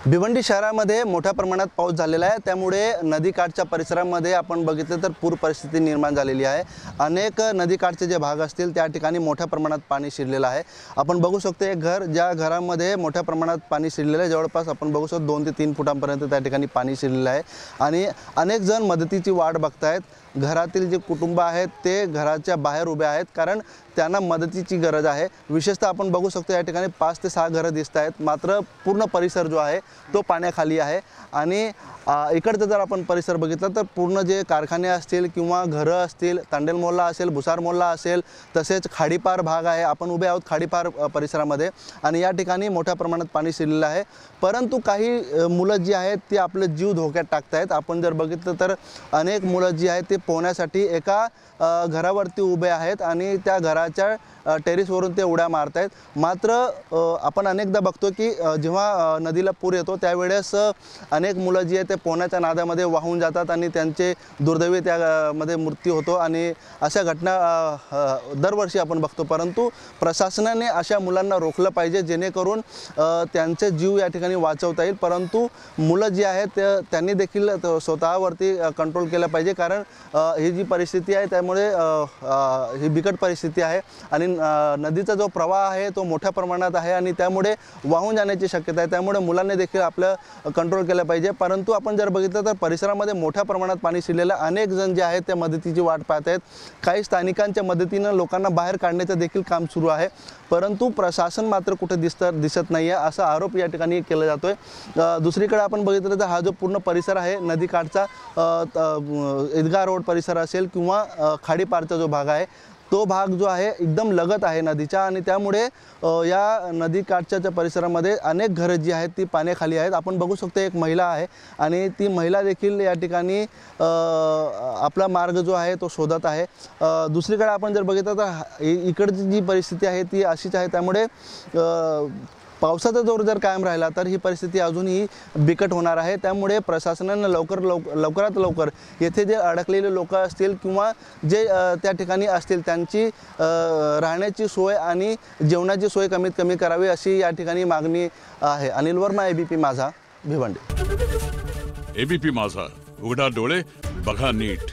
भिवंडी शहरामध्ये मोठ्या प्रमाणात पाऊस झालेला आहे, त्यामुळे नदीकाठच्या परिसरामध्ये आपण बघितलं तर पूर परिस्थिती निर्माण झालेली आहे। अनेक नदीकाठचे जे भाग असतील त्या ठिकाणी मोठ्या प्रमाणात पाणी शिरलेलं आहे। आपण बघू शकतो एक घर, ज्या घरामध्ये मोठ्या प्रमाणात पाणी शिरलेलं आहे, जवळपास आपण बघू शकतो 2 ते 3 फुटांपर्यंत त्या ठिकाणी पाणी शिरलेलं आहे आणि अनेक जण मदतीची वाट बघतायत। घरातील जे कुटुंब आहेत ते घराच्या बाहेर उभे आहेत, कारण त्यांना मदतीची गरज आहे। विशेषतः आपण बघू शकतो या ठिकाणी 5 ते 6 घरं दिसत आहेत, मात्र पूर्ण परिसर जो आहे तो पाण्याखाली आहे। आणि इकडचं जर आपण परिसर बघितला तर पूर्ण जे कारखाने असतील किंवा घरं असतील, तांडेल मोहल्ला असेल, भुसार मोहल्ला असेल, तसेच खाडीपार भाग आहे। आपण उभे आहोत खाडीपार परिसरामध्ये आणि या ठिकाणी मोठ्या प्रमाणात पाणी शिरलेलं आहे। परंतु काही मुलं जी आहेत ती आपले जीव धोक्यात टाकतायत। आपण जर बघितलं तर अनेक मुलं जी आहेत ते पोहण्यासाठी एका घरावरती उभे आहेत आणि त्या घराच्या टेरेसवरून ते उड्या मारत आहेत। मात्र आपण अनेकदा बघतो की जेव्हा नदीला पूर येतो त्यावेळेस अनेक मुलं जी आहेत ते पोहण्याच्या नादामध्ये वाहून जातात आणि त्यांचे दुर्दैवी त्यामध्ये मृत्यू होतो आणि अशा घटना दरवर्षी आपण बघतो। परंतु प्रशासनाने अशा मुलांना रोखलं पाहिजे, जेणेकरून त्यांचे जीव या ठिकाणी वाचवता येईल। परंतु मुलं जी आहेत त्यांनी देखील स्वतःवरती कंट्रोल केलं पाहिजे, कारण ही जी परिस्थिती आहे त्यामुळे ही बिकट परिस्थिती आहे आणि नदीचा जो प्रवाह आहे तो मोठ्या प्रमाणात आहे आणि त्यामुळे वाहून जाण्याची शक्यता आहे। त्यामुळे मुलांनी देखील आपलं कंट्रोल केलं पाहिजे। परंतु आपण जर बघितलं तर परिसरामध्ये मोठ्या प्रमाणात पाणी शिरलेलं, अनेक जण जे आहेत ते मदतीची वाट पाहत आहेत। काही स्थानिकांच्या मदतीने लोकांना बाहेर काढण्याचं देखील काम सुरू आहे, परंतु प्रशासन मात्र कुठे दिसत नाही आहे, असा आरोप या ठिकाणी केला जातोय। दुसरीकडे आपण बघितलं तर हा जो पूर्ण परिसर आहे नदीकाठचा, ईदगाह रोड परिसर असेल किंवा खाडीपारचा जो भाग आहे तो भाग जो आहे एकदम लगत आहे नदीच्या आणि त्यामुळे या नदीकाठच्या परिसरामध्ये अनेक घरं जी आहेत ती पाण्याखाली आहेत। आपण बघू शकतो एक महिला आहे आणि ती महिला देखील या ठिकाणी आपला मार्ग जो आहे तो शोधत आहे। दुसरीकडे आपण जर बघितलं तर इकडची जी परिस्थिती आहे ती अशीच आहे, त्यामुळे पावसाचा जोर जर कायम राहिला तर ही परिस्थिती अजूनही बिकट होणार आहे। त्यामुळे प्रशासनाने लवकरात लवकर येथे जे अडकलेले लोक असतील किंवा जे त्या ठिकाणी असतील त्यांची राहण्याची सोय आणि जेवणाची सोय कमीत कमी करावी, अशी या ठिकाणी मागणी आहे। अनिल वर्मा, एबीपी माझा, भिवंडी। एबीपी माझा, उघडा डोळे बघा नीट।